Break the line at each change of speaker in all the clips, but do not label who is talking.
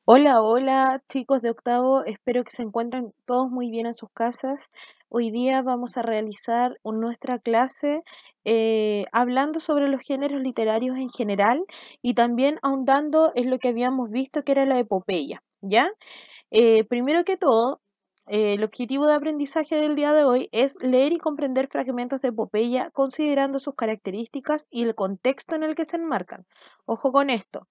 Hola, hola chicos de octavo, espero que se encuentren todos muy bien en sus casas. Hoy día vamos a realizar nuestra clase hablando sobre los géneros literarios en general y también ahondando en lo que habíamos visto que era la epopeya, ¿ya? Primero que todo, el objetivo de aprendizaje del día de hoy es leer y comprender fragmentos de epopeya considerando sus características y el contexto en el que se enmarcan. Ojo con esto.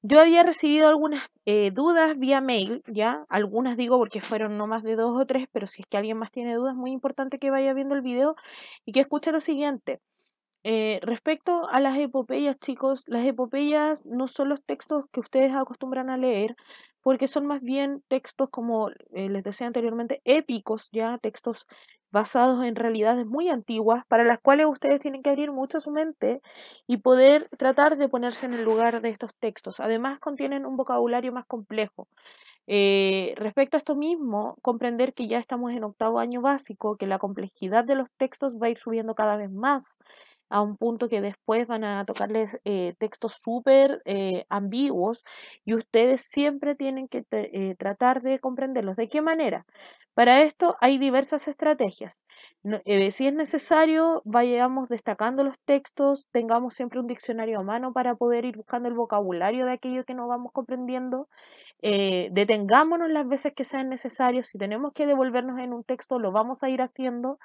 Yo había recibido algunas dudas vía mail, ¿ya? Algunas digo porque fueron no más de dos o tres, pero si es que alguien más tiene dudas, muy importante que vaya viendo el video y que escuche lo siguiente. Respecto a las epopeyas, chicos, las epopeyas no son los textos que ustedes acostumbran a leer, porque son más bien textos como les decía anteriormente, épicos, ya textos basados en realidades muy antiguas, para las cuales ustedes tienen que abrir mucho su mente y poder tratar de ponerse en el lugar de estos textos. Además, contienen un vocabulario más complejo. Respecto a esto mismo, comprender que ya estamos en octavo año básico, que la complejidad de los textos va a ir subiendo cada vez más, a un punto que después van a tocarles textos súper ambiguos y ustedes siempre tienen que tratar de comprenderlos. ¿De qué manera? Para esto hay diversas estrategias. Si es necesario, vayamos destacando los textos, tengamos siempre un diccionario a mano para poder ir buscando el vocabulario de aquello que no vamos comprendiendo. Detengámonos las veces que sean necesarios, si tenemos que devolvernos en un texto, lo vamos a ir haciendo,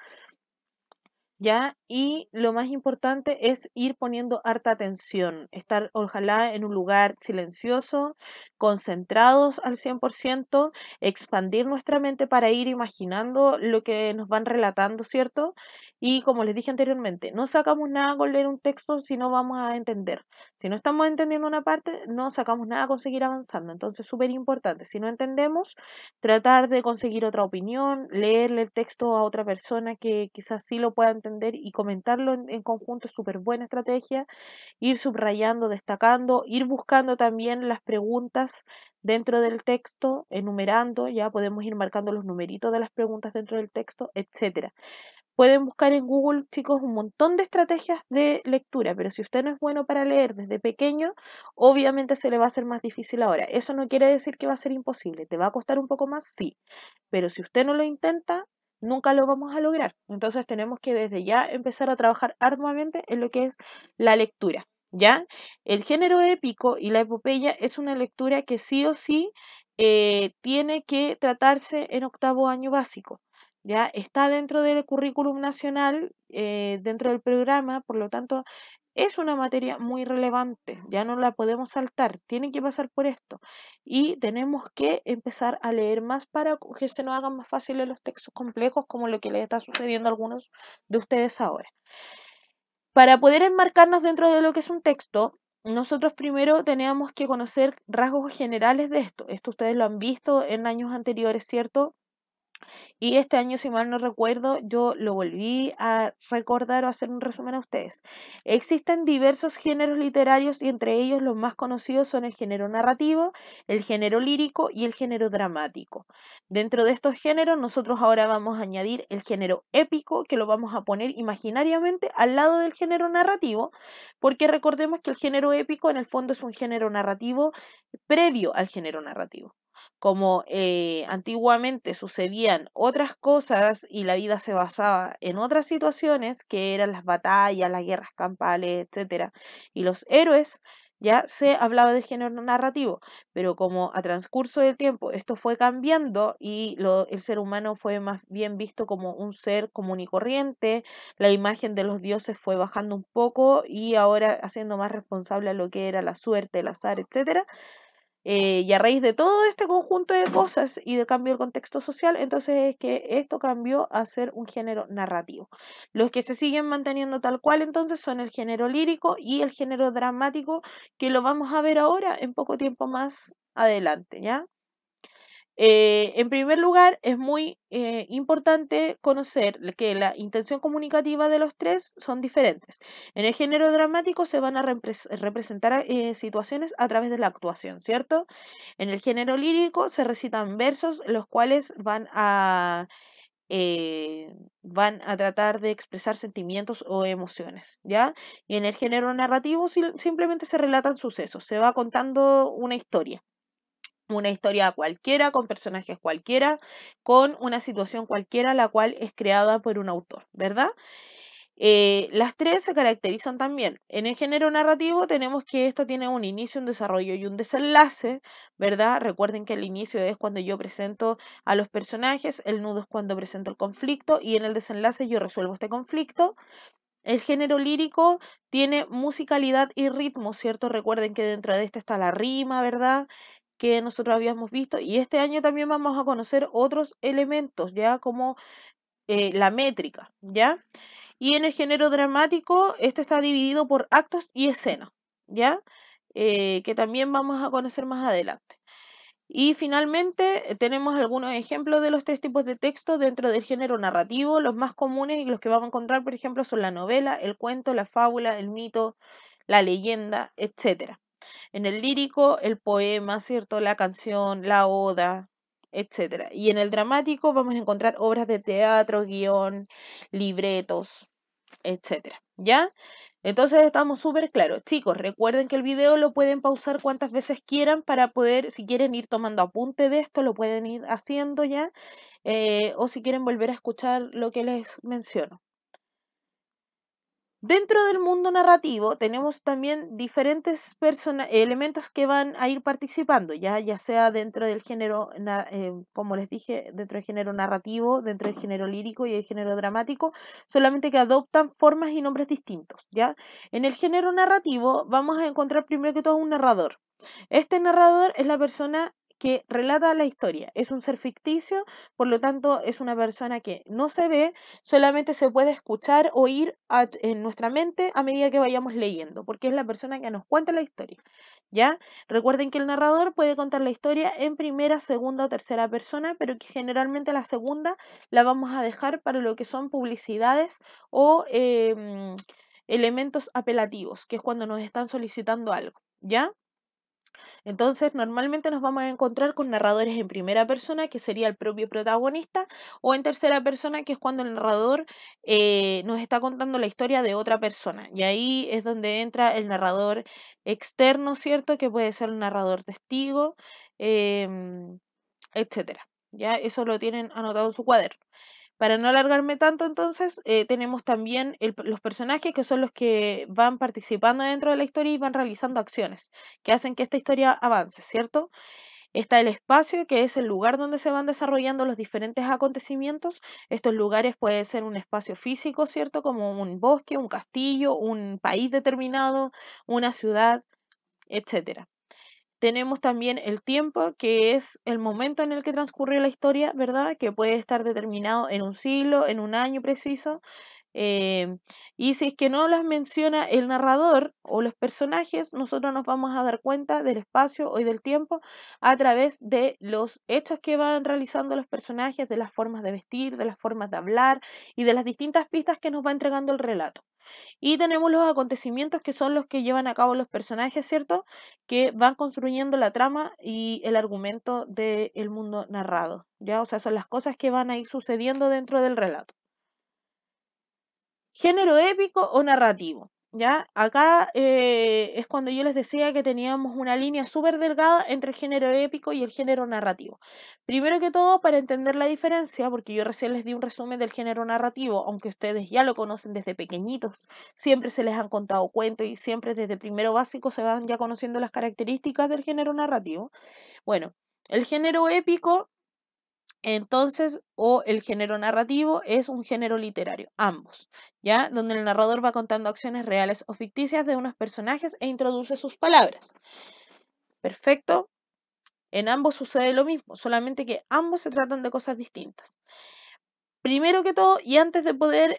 ¿ya? Y lo más importante es ir poniendo harta atención, estar ojalá en un lugar silencioso, concentrados al 100%, expandir nuestra mente para ir imaginando lo que nos van relatando, ¿cierto? Y como les dije anteriormente, no sacamos nada con leer un texto si no vamos a entender. Si no estamos entendiendo una parte, no sacamos nada con seguir avanzando. Entonces, súper importante, si no entendemos, tratar de conseguir otra opinión, leerle el texto a otra persona que quizás sí lo pueda entender y comentarlo en conjunto es súper buena estrategia, ir subrayando, destacando, ir buscando también las preguntas dentro del texto, enumerando, ya podemos ir marcando los numeritos de las preguntas dentro del texto, etcétera. Pueden buscar en Google, chicos, un montón de estrategias de lectura, pero si usted no es bueno para leer desde pequeño, obviamente se le va a hacer más difícil ahora. Eso no quiere decir que va a ser imposible. ¿Te va a costar un poco más? Sí, pero si usted no lo intenta, nunca lo vamos a lograr. Entonces tenemos que desde ya empezar a trabajar arduamente en lo que es la lectura. ¿Ya? El género épico y la epopeya es una lectura que sí o sí tiene que tratarse en octavo año básico. ¿Ya? Está dentro del currículum nacional, dentro del programa, por lo tanto, es una materia muy relevante, ya no la podemos saltar, tiene que pasar por esto. Y tenemos que empezar a leer más para que se nos hagan más fáciles los textos complejos, como lo que le está sucediendo a algunos de ustedes ahora. Para poder enmarcarnos dentro de lo que es un texto, nosotros primero teníamos que conocer rasgos generales de esto. Esto ustedes lo han visto en años anteriores, ¿cierto? Y este año, si mal no recuerdo, yo lo volví a recordar o hacer un resumen a ustedes. Existen diversos géneros literarios y entre ellos los más conocidos son el género narrativo, el género lírico y el género dramático. Dentro de estos géneros, nosotros ahora vamos a añadir el género épico, que lo vamos a poner imaginariamente al lado del género narrativo, porque recordemos que el género épico en el fondo es un género narrativo previo al género narrativo. Como antiguamente sucedían otras cosas y la vida se basaba en otras situaciones, que eran las batallas, las guerras campales, etcétera, y los héroes, ya se hablaba de género narrativo, pero como a transcurso del tiempo esto fue cambiando y el ser humano fue más bien visto como un ser común y corriente, la imagen de los dioses fue bajando un poco y ahora haciendo más responsable a lo que era la suerte, el azar, etcétera. Y a raíz de todo este conjunto de cosas y de cambio del contexto social, entonces es que esto cambió a ser un género narrativo. Los que se siguen manteniendo tal cual entonces son el género lírico y el género dramático, que lo vamos a ver ahora en poco tiempo más adelante, ¿ya? En primer lugar, es muy importante conocer que la intención comunicativa de los tres son diferentes. En el género dramático se van a representar situaciones a través de la actuación, ¿cierto? En el género lírico se recitan versos los cuales van a tratar de expresar sentimientos o emociones, ¿ya? Y en el género narrativo simplemente se relatan sucesos, se va contando una historia. una historia cualquiera, con personajes cualquiera, con una situación cualquiera, la cual es creada por un autor, ¿verdad? Las tres se caracterizan también. En el género narrativo tenemos que esto tiene un inicio, un desarrollo y un desenlace, ¿verdad? Recuerden que el inicio es cuando yo presento a los personajes, el nudo es cuando presento el conflicto y en el desenlace yo resuelvo este conflicto. El género lírico tiene musicalidad y ritmo, ¿cierto? Recuerden que dentro de este está la rima, ¿verdad? Que nosotros habíamos visto y este año también vamos a conocer otros elementos, ¿ya? Como la métrica, ¿ya? Y en el género dramático, este está dividido por actos y escenas, ¿ya? Que también vamos a conocer más adelante. Y finalmente tenemos algunos ejemplos de los tres tipos de texto dentro del género narrativo. Los más comunes y los que vamos a encontrar, por ejemplo, son la novela, el cuento, la fábula, el mito, la leyenda, etcétera. En el lírico, el poema, ¿cierto? La canción, la oda, etcétera. Y en el dramático vamos a encontrar obras de teatro, guión, libretos, etcétera. ¿Ya? Entonces estamos súper claros. Chicos, recuerden que el video lo pueden pausar cuantas veces quieran para poder, si quieren ir tomando apunte de esto, lo pueden ir haciendo ya. O si quieren volver a escuchar lo que les menciono. Dentro del mundo narrativo tenemos también diferentes elementos que van a ir participando, ya sea dentro del género, como les dije, dentro del género narrativo, dentro del género lírico y el género dramático, solamente que adoptan formas y nombres distintos, ¿ya? En el género narrativo vamos a encontrar primero que todo un narrador. Este narrador es la persona que relata la historia, es un ser ficticio, por lo tanto es una persona que no se ve, solamente se puede escuchar, oír en nuestra mente a medida que vayamos leyendo, porque es la persona que nos cuenta la historia, ¿ya? Recuerden que el narrador puede contar la historia en primera, segunda o tercera persona, pero que generalmente la segunda la vamos a dejar para lo que son publicidades o elementos apelativos, que es cuando nos están solicitando algo, ¿ya? Entonces, normalmente nos vamos a encontrar con narradores en primera persona, que sería el propio protagonista, o en tercera persona, que es cuando el narrador nos está contando la historia de otra persona. Y ahí es donde entra el narrador externo, ¿cierto? Que puede ser el narrador testigo, etcétera. Ya eso lo tienen anotado en su cuaderno. Para no alargarme tanto, entonces, tenemos también los personajes que son los que van participando dentro de la historia y van realizando acciones que hacen que esta historia avance, ¿cierto? Está el espacio, que es el lugar donde se van desarrollando los diferentes acontecimientos. Estos lugares pueden ser un espacio físico, ¿cierto? Como un bosque, un castillo, un país determinado, una ciudad, etcétera. Tenemos también el tiempo, que es el momento en el que transcurrió la historia, ¿verdad? Que puede estar determinado en un siglo, en un año preciso. eh, y si es que no las menciona el narrador o los personajes, nosotros nos vamos a dar cuenta del espacio y del tiempo a través de los hechos que van realizando los personajes, de las formas de vestir, de las formas de hablar y de las distintas pistas que nos va entregando el relato. Y tenemos los acontecimientos que son los que llevan a cabo los personajes, ¿cierto? Que van construyendo la trama y el argumento del mundo narrado, ¿ya? O sea, son las cosas que van a ir sucediendo dentro del relato. Género épico o narrativo, ¿ya? Acá es cuando yo les decía que teníamos una línea súper delgada entre el género épico y el género narrativo. Primero que todo, para entender la diferencia, porque yo recién les di un resumen del género narrativo, aunque ustedes ya lo conocen desde pequeñitos, siempre se les han contado cuentos y siempre desde primero básico se van ya conociendo las características del género narrativo. Bueno, el género épico entonces, o el género narrativo es un género literario, ambos, ¿ya? Donde el narrador va contando acciones reales o ficticias de unos personajes e introduce sus palabras. Perfecto. En ambos sucede lo mismo, solamente que ambos se tratan de cosas distintas. Primero que todo, y antes de poder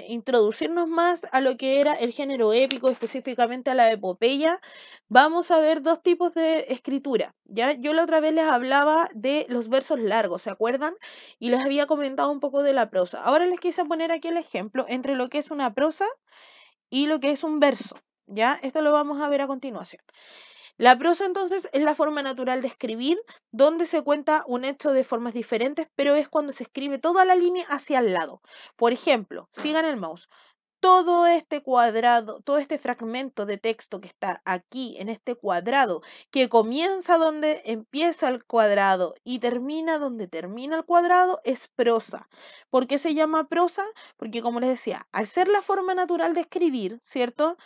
introducirnos más a lo que era el género épico, específicamente a la epopeya, vamos a ver dos tipos de escritura, ¿ya? Yo la otra vez les hablaba de los versos largos, ¿se acuerdan? Y les había comentado un poco de la prosa. Ahora les quise poner aquí el ejemplo entre lo que es una prosa y lo que es un verso, ¿ya? Esto lo vamos a ver a continuación. La prosa entonces es la forma natural de escribir, donde se cuenta un hecho de formas diferentes, pero es cuando se escribe toda la línea hacia el lado. Por ejemplo, sigan el mouse. todo este cuadrado, todo este fragmento de texto que está aquí en este cuadrado, que comienza donde empieza el cuadrado y termina donde termina el cuadrado, es prosa. ¿Por qué se llama prosa? Porque, como les decía, al ser la forma natural de escribir, ¿cierto?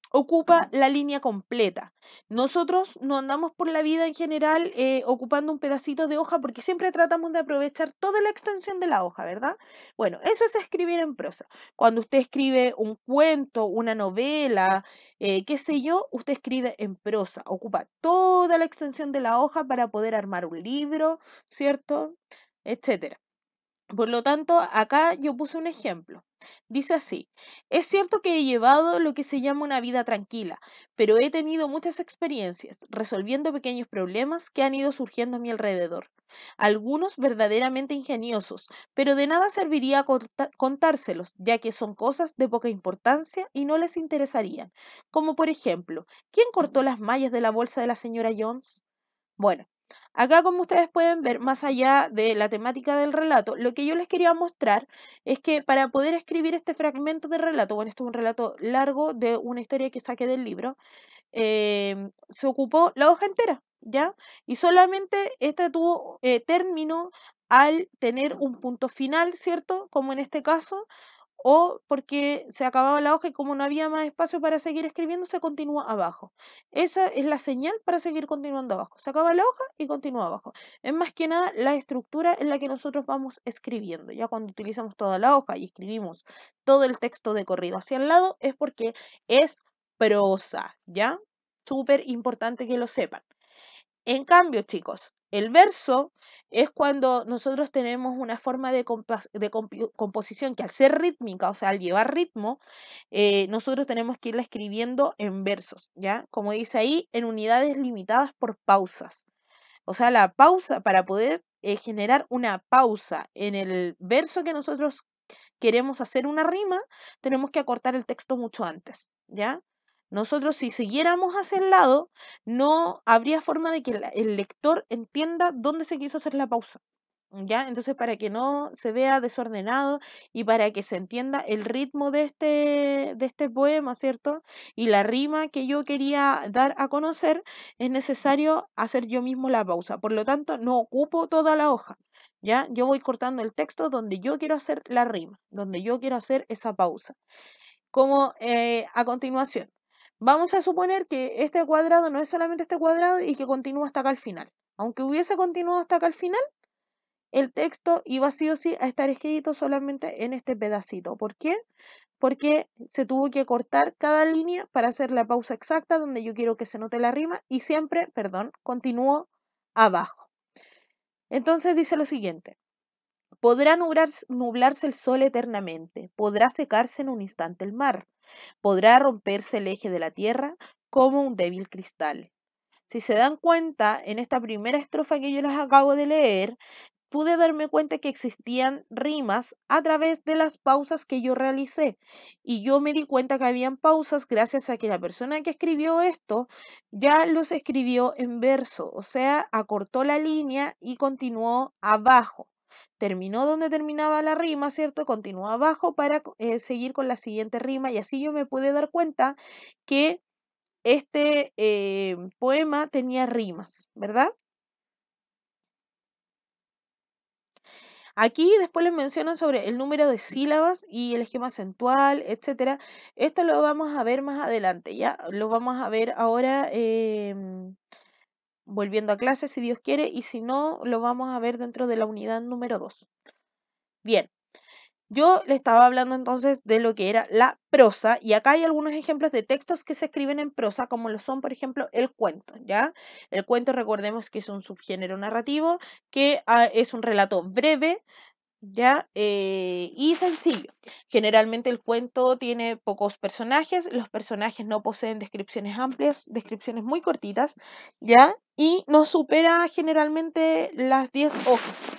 Ocupa la línea completa. Nosotros no andamos por la vida en general ocupando un pedacito de hoja porque siempre tratamos de aprovechar toda la extensión de la hoja, ¿verdad? Bueno, eso es escribir en prosa. Cuando usted escribe un cuento, una novela, qué sé yo, usted escribe en prosa, ocupa toda la extensión de la hoja para poder armar un libro, ¿cierto? Etcétera. Por lo tanto, acá yo puse un ejemplo. Dice así, es cierto que he llevado lo que se llama una vida tranquila, pero he tenido muchas experiencias resolviendo pequeños problemas que han ido surgiendo a mi alrededor. Algunos verdaderamente ingeniosos, pero de nada serviría contárselos, ya que son cosas de poca importancia y no les interesarían. Como por ejemplo, ¿quién cortó las mallas de la bolsa de la señora Jones? Bueno, acá como ustedes pueden ver, más allá de la temática del relato, lo que yo les quería mostrar es que para poder escribir este fragmento de relato, bueno, esto es un relato largo de una historia que saqué del libro, se ocupó la hoja entera, ¿ya? Y solamente esta tuvo término al tener un punto final, ¿cierto? Como en este caso, o porque se acababa la hoja y como no había más espacio para seguir escribiendo, se continúa abajo. Esa es la señal para seguir continuando abajo. Se acaba la hoja y continúa abajo. Es más que nada la estructura en la que nosotros vamos escribiendo. Ya cuando utilizamos toda la hoja y escribimos todo el texto de corrido hacia el lado, es porque es prosa, ¿ya? Súper importante que lo sepan. En cambio, chicos, el verso es cuando nosotros tenemos una forma de composición que al ser rítmica, o sea, al llevar ritmo, nosotros tenemos que irla escribiendo en versos, ¿ya? Como dice ahí, en unidades limitadas por pausas. O sea, la pausa, para poder generar una pausa en el verso que nosotros queremos hacer una rima, tenemos que acortar el texto mucho antes, ¿ya? Nosotros si siguiéramos hacia el lado, no habría forma de que el lector entienda dónde se quiso hacer la pausa, ¿ya? Entonces, para que no se vea desordenado y para que se entienda el ritmo de este poema, ¿cierto? Y la rima que yo quería dar a conocer, es necesario hacer yo mismo la pausa. Por lo tanto, no ocupo toda la hoja, ¿ya? Yo voy cortando el texto donde yo quiero hacer la rima, donde yo quiero hacer esa pausa. Como a continuación, vamos a suponer que este cuadrado no es solamente este cuadrado y que continúa hasta acá al final. Aunque hubiese continuado hasta acá al final, el texto iba sí o sí a estar escrito solamente en este pedacito. ¿Por qué? Porque se tuvo que cortar cada línea para hacer la pausa exacta donde yo quiero que se note la rima y siempre, perdón, continúo abajo. Entonces dice lo siguiente. Podrá nublarse el sol eternamente, podrá secarse en un instante el mar, podrá romperse el eje de la tierra como un débil cristal. Si se dan cuenta, en esta primera estrofa que yo les acabo de leer, pude darme cuenta que existían rimas a través de las pausas que yo realicé. Y yo me di cuenta que habían pausas gracias a que la persona que escribió esto ya los escribió en verso, o sea, acortó la línea y continuó abajo. Terminó donde terminaba la rima, ¿cierto? Continuó abajo para seguir con la siguiente rima y así yo me pude dar cuenta que este poema tenía rimas, ¿verdad? Aquí después les mencionan sobre el número de sílabas y el esquema acentual, etcétera. Esto lo vamos a ver más adelante, ¿ya? Lo vamos a ver ahora volviendo a clase, si Dios quiere, y si no, lo vamos a ver dentro de la unidad número 2. Bien, yo le estaba hablando entonces de lo que era la prosa, y acá hay algunos ejemplos de textos que se escriben en prosa, como lo son, por ejemplo, el cuento, ¿ya? El cuento, recordemos que es un subgénero narrativo, que es un relato breve, ¿ya? Y sencillo. Generalmente el cuento tiene pocos personajes, los personajes no poseen descripciones amplias, descripciones muy cortitas, ¿ya? Y no supera generalmente las 10 hojas.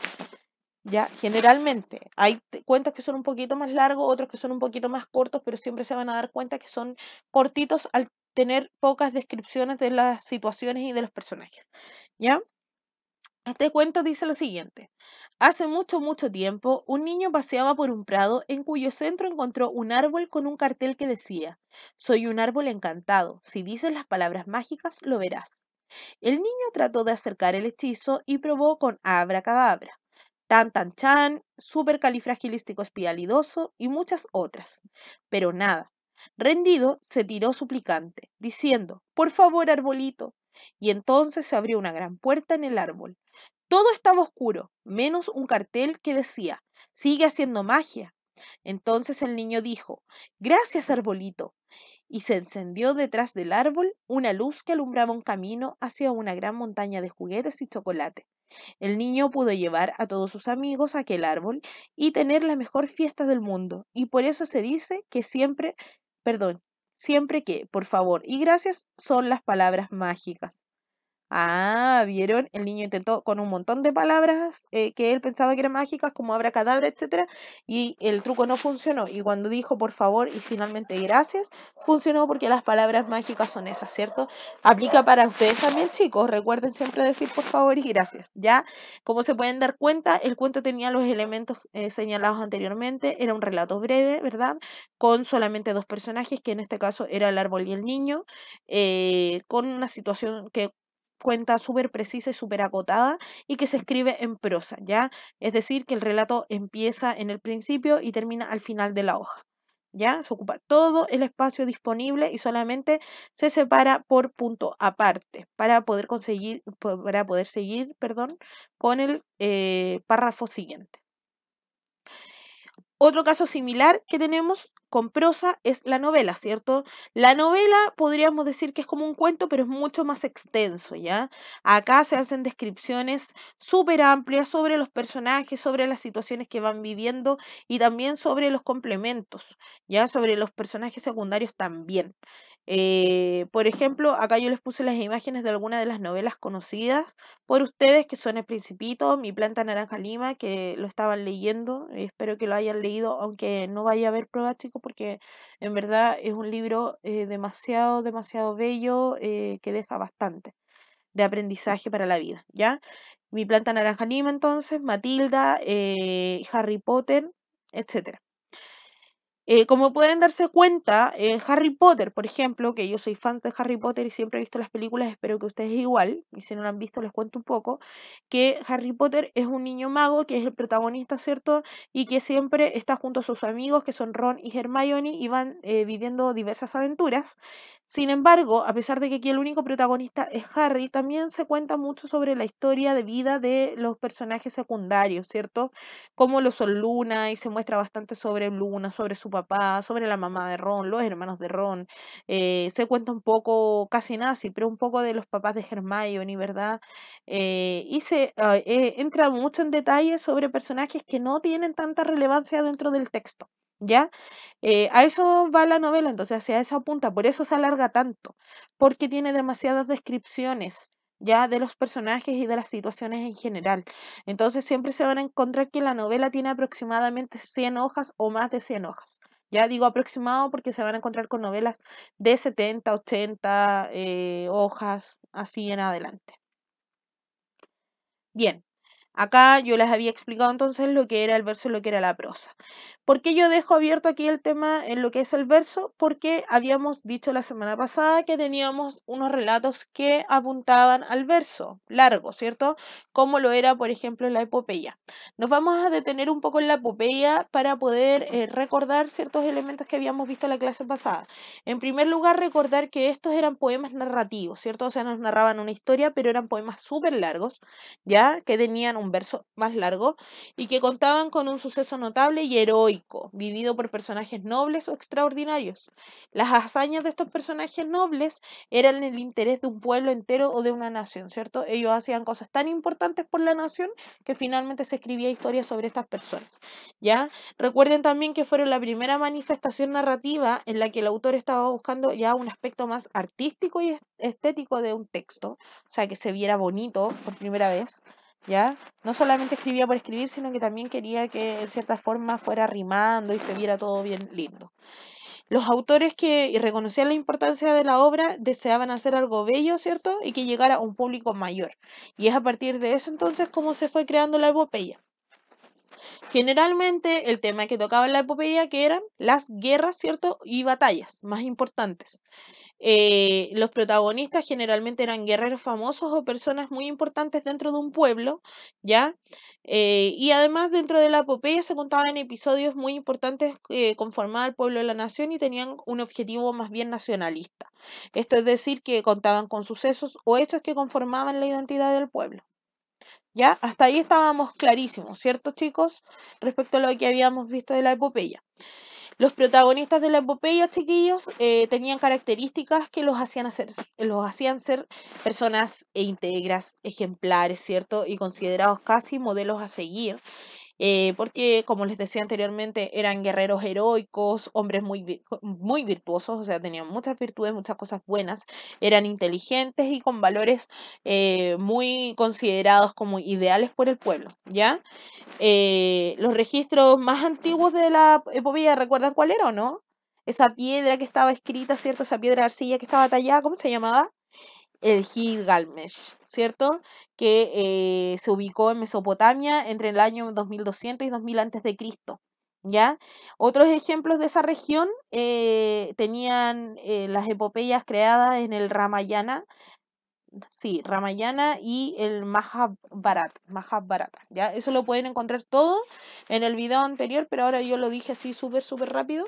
Ya, generalmente hay cuentos que son un poquito más largos, otros que son un poquito más cortos, pero siempre se van a dar cuenta que son cortitos al tener pocas descripciones de las situaciones y de los personajes. ¿Ya? Este cuento dice lo siguiente. Hace mucho, mucho tiempo, un niño paseaba por un prado en cuyo centro encontró un árbol con un cartel que decía: Soy un árbol encantado, si dices las palabras mágicas lo verás. El niño trató de acercar el hechizo y probó con abracadabra, tan tan chan, supercalifragilísticoespialidoso y muchas otras. Pero nada. Rendido, se tiró suplicante, diciendo: Por favor, arbolito. Y entonces se abrió una gran puerta en el árbol. Todo estaba oscuro, menos un cartel que decía: Sigue haciendo magia. Entonces el niño dijo: Gracias, arbolito. Y se encendió detrás del árbol una luz que alumbraba un camino hacia una gran montaña de juguetes y chocolate. El niño pudo llevar a todos sus amigos a aquel árbol y tener la mejor fiesta del mundo. Y por eso se dice que siempre, perdón, siempre que, por favor y gracias son las palabras mágicas. Ah, ¿vieron? El niño intentó con un montón de palabras que él pensaba que eran mágicas, como abracadabra, etcétera, y el truco no funcionó. Y cuando dijo por favor y finalmente gracias, funcionó porque las palabras mágicas son esas, ¿cierto? Aplica para ustedes también, chicos. Recuerden siempre decir por favor y gracias, ¿ya? Como se pueden dar cuenta, el cuento tenía los elementos señalados anteriormente. Era un relato breve, ¿verdad? Con solamente dos personajes, que en este caso era el árbol y el niño, con una situación que cuenta súper precisa y súper acotada y que se escribe en prosa, ¿ya? Es decir, que el relato empieza en el principio y termina al final de la hoja, ¿ya? Se ocupa todo el espacio disponible y solamente se separa por punto aparte para poder para poder seguir, perdón, con el párrafo siguiente. Otro caso similar que tenemos con prosa es la novela, ¿cierto? La novela podríamos decir que es como un cuento, pero es mucho más extenso, ¿ya? Acá se hacen descripciones súper amplias sobre los personajes, sobre las situaciones que van viviendo y también sobre los complementos, ¿ya? Sobre los personajes secundarios también. Por ejemplo, acá yo les puse las imágenes de algunas de las novelas conocidas por ustedes, que son El Principito, Mi Planta Naranja Lima, que lo estaban leyendo. Espero que lo hayan leído, aunque no vaya a haber pruebas, chicos, porque en verdad es un libro demasiado, demasiado bello, que deja bastante de aprendizaje para la vida, ¿ya? Mi Planta Naranja Lima, entonces, Matilda, Harry Potter, etcétera. Como pueden darse cuenta, Harry Potter, por ejemplo, que yo soy fan de Harry Potter y siempre he visto las películas, espero que ustedes igual, y si no lo han visto les cuento un poco, que Harry Potter es un niño mago, que es el protagonista, ¿cierto? Y que siempre está junto a sus amigos, que son Ron y Hermione, y van viviendo diversas aventuras. Sin embargo, a pesar de que aquí el único protagonista es Harry, también se cuenta mucho sobre la historia de vida de los personajes secundarios, ¿cierto? Cómo lo son Luna, y se muestra bastante sobre Luna, sobre su papá, sobre la mamá de Ron, los hermanos de Ron. Se cuenta un poco, casi nada, sí, pero un poco de los papás de Hermione, ¿verdad? Y se entra mucho en detalle sobre personajes que no tienen tanta relevancia dentro del texto. ¿Ya? A eso va la novela, entonces hacia esa punta, por eso se alarga tanto, porque tiene demasiadas descripciones ya de los personajes y de las situaciones en general. Entonces siempre se van a encontrar que la novela tiene aproximadamente 100 hojas o más de 100 hojas. Ya digo aproximado porque se van a encontrar con novelas de 70, 80 hojas, así en adelante. Bien, acá yo les había explicado entonces lo que era el verso y lo que era la prosa. ¿Por qué yo dejo abierto aquí el tema en lo que es el verso? Porque habíamos dicho la semana pasada que teníamos unos relatos que apuntaban al verso largo, ¿cierto? Como lo era, por ejemplo, la epopeya. Nos vamos a detener un poco en la epopeya para poder recordar ciertos elementos que habíamos visto en la clase pasada. En primer lugar, recordar que estos eran poemas narrativos, ¿cierto? O sea, nos narraban una historia, pero eran poemas súper largos, ¿ya? Que tenían un verso más largo y que contaban con un suceso notable y heroico, vivido por personajes nobles o extraordinarios. Las hazañas de estos personajes nobles eran el interés de un pueblo entero o de una nación, ¿cierto? Ellos hacían cosas tan importantes por la nación que finalmente se escribía historias sobre estas personas, ¿ya? Recuerden también que fueron la primera manifestación narrativa en la que el autor estaba buscando ya un aspecto más artístico y estético de un texto, o sea, que se viera bonito por primera vez, ¿ya? No solamente escribía por escribir, sino que también quería que en cierta forma fuera rimando y se viera todo bien lindo. Los autores que reconocían la importancia de la obra deseaban hacer algo bello, ¿cierto? Y que llegara a un público mayor. Y es a partir de eso entonces como se fue creando la epopeya. Generalmente el tema que tocaba en la epopeya que eran las guerras, ¿cierto? Y batallas más importantes. Los protagonistas generalmente eran guerreros famosos o personas muy importantes dentro de un pueblo, ¿ya? Y además dentro de la epopeya se contaban episodios muy importantes que conformaban el pueblo de la nación y tenían un objetivo más bien nacionalista. Esto es decir, que contaban con sucesos o hechos que conformaban la identidad del pueblo. ¿Ya? Hasta ahí estábamos clarísimos, ¿cierto, chicos? Respecto a lo que habíamos visto de la epopeya. Los protagonistas de la epopeya, chiquillos, tenían características que los hacían ser personas íntegras, ejemplares, ¿cierto? Y considerados casi modelos a seguir, porque, como les decía anteriormente, eran guerreros heroicos, hombres muy virtuosos, o sea, tenían muchas virtudes, muchas cosas buenas, eran inteligentes y con valores muy considerados como ideales por el pueblo, ¿ya? Los registros más antiguos de la epopeya, ¿recuerdan cuál era o no? Esa piedra que estaba escrita, ¿cierto? Esa piedra de arcilla que estaba tallada, ¿cómo se llamaba? El Gilgamesh, ¿cierto? Que se ubicó en Mesopotamia entre el año 2200 y 2000 antes de Cristo, ¿ya? Otros ejemplos de esa región tenían las epopeyas creadas en el Ramayana, sí, Ramayana y el Mahabharata, ¿ya? Eso lo pueden encontrar todo en el video anterior, pero ahora yo lo dije así súper rápido.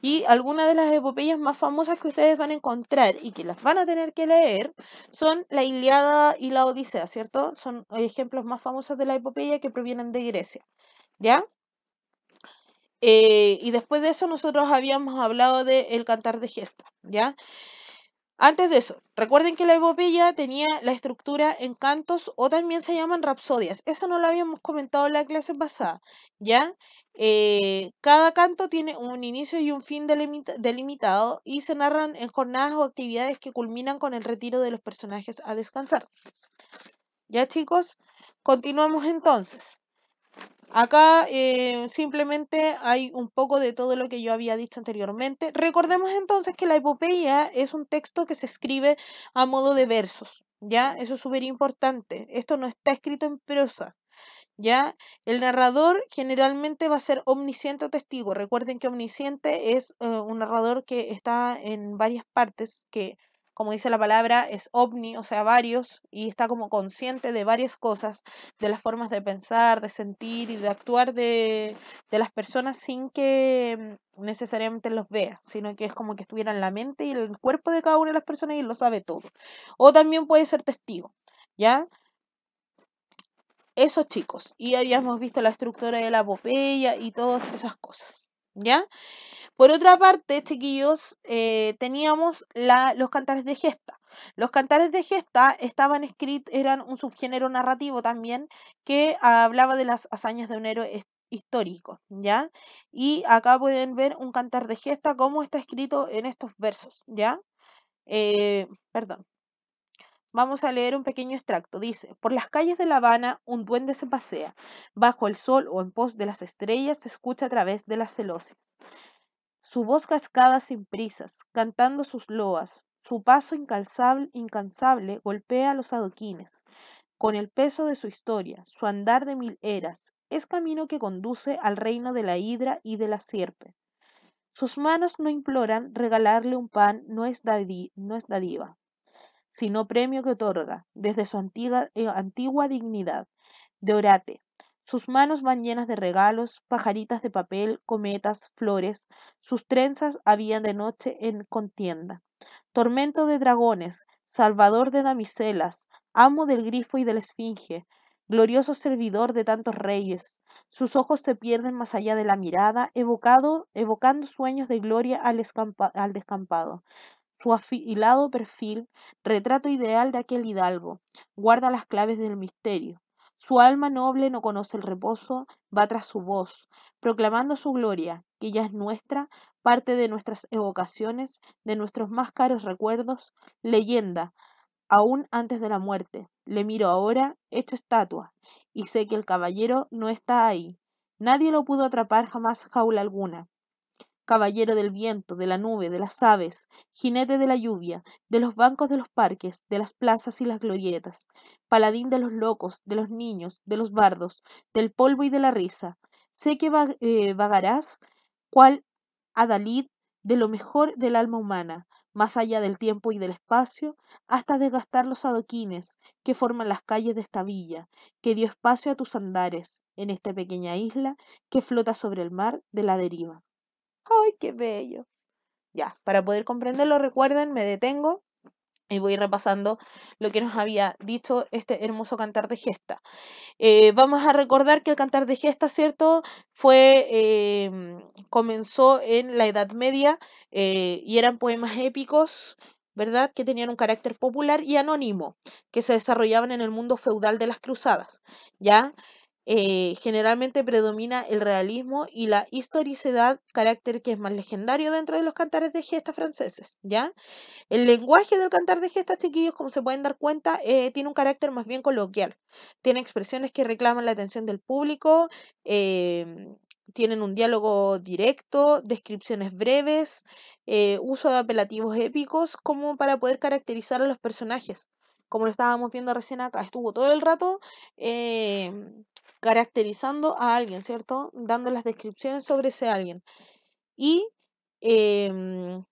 Y algunas de las epopeyas más famosas que ustedes van a encontrar y que las van a tener que leer son la Ilíada y la Odisea, ¿cierto? Son ejemplos más famosos de la epopeya que provienen de Grecia, ¿ya? Y después de eso nosotros habíamos hablado del Cantar de Gesta, ¿ya? Antes de eso, recuerden que la epopeya tenía la estructura en cantos o también se llaman rapsodias. Eso no lo habíamos comentado en la clase pasada, ¿ya? Cada canto tiene un inicio y un fin delimitado y se narran en jornadas o actividades que culminan con el retiro de los personajes a descansar. ¿Ya, chicos? Continuamos entonces. Acá simplemente hay un poco de todo lo que yo había dicho anteriormente. Recordemos entonces que la epopeya es un texto que se escribe a modo de versos, ¿ya? Eso es súper importante. Esto no está escrito en prosa, ¿ya? El narrador generalmente va a ser omnisciente o testigo. Recuerden que omnisciente es un narrador que está en varias partes, que como dice la palabra, es omni, o sea, varios, y está como consciente de varias cosas, de las formas de pensar, de sentir y de actuar de las personas sin que necesariamente los vea, sino que es como que estuviera en la mente y el cuerpo de cada una de las personas y lo sabe todo. O también puede ser testigo, ¿ya? Esos chicos. Y habíamos visto la estructura de la epopeya y todas esas cosas, ¿ya? Por otra parte, chiquillos, teníamos los cantares de gesta. Los cantares de gesta estaban escritos, eran un subgénero narrativo también que hablaba de las hazañas de un héroe histórico, ¿ya? Y acá pueden ver un cantar de gesta, cómo está escrito en estos versos, ¿ya? Perdón. Vamos a leer un pequeño extracto. Dice, por las calles de La Habana un duende se pasea. Bajo el sol o en pos de las estrellas se escucha a través de las celosías. Su voz cascada sin prisas, cantando sus loas. Su paso incansable golpea los adoquines. Con el peso de su historia, su andar de 1000 eras, es camino que conduce al reino de la hidra y de la sierpe. Sus manos no imploran regalarle un pan, no es dádiva sino premio que otorga, desde su antigua dignidad, de orate. Sus manos van llenas de regalos, pajaritas de papel, cometas, flores, sus trenzas habían de noche en contienda. Tormento de dragones, salvador de damiselas, amo del grifo y de la esfinge, glorioso servidor de tantos reyes. Sus ojos se pierden más allá de la mirada, evocando sueños de gloria al descampado. Su afilado perfil, retrato ideal de aquel hidalgo, guarda las claves del misterio. Su alma noble no conoce el reposo, va tras su voz, proclamando su gloria, que ya es nuestra, parte de nuestras evocaciones, de nuestros más caros recuerdos, leyenda, aún antes de la muerte. Le miro ahora, hecho estatua, y sé que el caballero no está ahí. Nadie lo pudo atrapar jamás jaula alguna caballero del viento, de la nube, de las aves, jinete de la lluvia, de los bancos de los parques, de las plazas y las glorietas, paladín de los locos, de los niños, de los bardos, del polvo y de la risa, Sé que vagarás cual adalid de lo mejor del alma humana, más allá del tiempo y del espacio, hasta desgastar los adoquines que forman las calles de esta villa, que dio espacio a tus andares en esta pequeña isla que flota sobre el mar de la deriva. ¡Ay, qué bello! Ya, para poder comprenderlo, recuerden, me detengo y voy repasando lo que nos había dicho este hermoso cantar de gesta. Vamos a recordar que el cantar de gesta, ¿cierto? Comenzó en la Edad Media y eran poemas épicos, ¿verdad? Que tenían un carácter popular y anónimo, que se desarrollaban en el mundo feudal de las cruzadas, ¿ya? Generalmente predomina el realismo y la historicidad, carácter que es más legendario dentro de los cantares de gesta franceses, ¿ya? El lenguaje del cantar de gestas, chiquillos, como se pueden dar cuenta, tiene un carácter más bien coloquial. Tiene expresiones que reclaman la atención del público, em, tienen un diálogo directo, descripciones breves, uso de apelativos épicos como para poder caracterizar a los personajes. Como lo estábamos viendo recién acá, estuvo todo el rato caracterizando a alguien, ¿cierto? Dando las descripciones sobre ese alguien. Y em,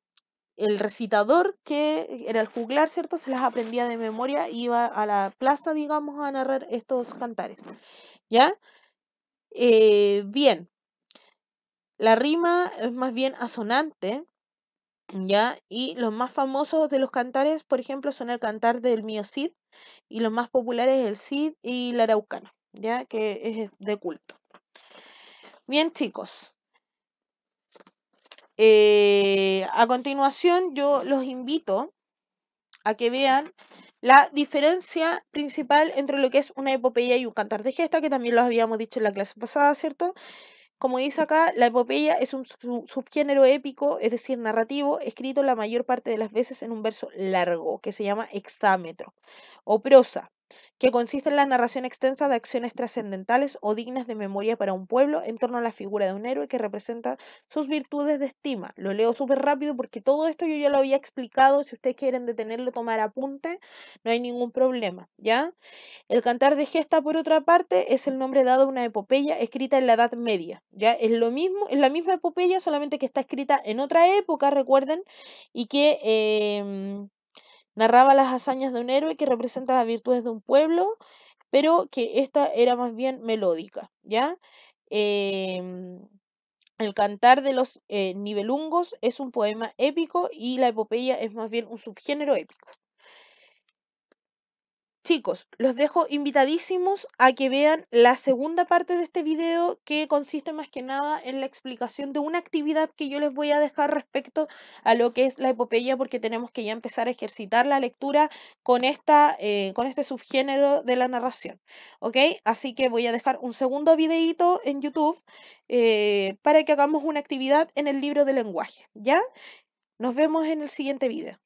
el recitador, que era el juglar, ¿cierto? Se las aprendía de memoria, iba a la plaza, digamos, a narrar estos cantares, ¿ya? Bien, la rima es más bien asonante, ¿ya? Y los más famosos de los cantares, por ejemplo, son el cantar del Mío Cid, y los más populares el Cid y la Araucana, ¿ya? Que es de culto. Bien, chicos. A continuación, yo los invito a que vean la diferencia principal entre lo que es una epopeya y un cantar de gesta, que también lo habíamos dicho en la clase pasada, ¿cierto? Como dice acá, la epopeya es un subgénero épico, es decir, narrativo, escrito la mayor parte de las veces en un verso largo, que se llama hexámetro, o prosa, que consiste en la narración extensa de acciones trascendentales o dignas de memoria para un pueblo en torno a la figura de un héroe que representa sus virtudes de estima. Lo leo súper rápido porque todo esto yo ya lo había explicado. Si ustedes quieren detenerlo, tomar apunte, no hay ningún problema, ¿ya? El cantar de gesta, por otra parte, es el nombre dado a una epopeya escrita en la Edad Media, ¿ya? Es lo mismo, es la misma epopeya, solamente que está escrita en otra época, recuerden, y que narraba las hazañas de un héroe que representa las virtudes de un pueblo, pero que esta era más bien melódica, ¿ya? Em, el cantar de los Nibelungos es un poema épico y la epopeya es más bien un subgénero épico. Chicos, los dejo invitadísimos a que vean la segunda parte de este video, que consiste más que nada en la explicación de una actividad que yo les voy a dejar respecto a lo que es la epopeya, porque tenemos que ya empezar a ejercitar la lectura con con este subgénero de la narración, ¿ok? Así que voy a dejar un segundo videito en YouTube para que hagamos una actividad en el libro de lenguaje, ¿ya? Nos vemos en el siguiente video.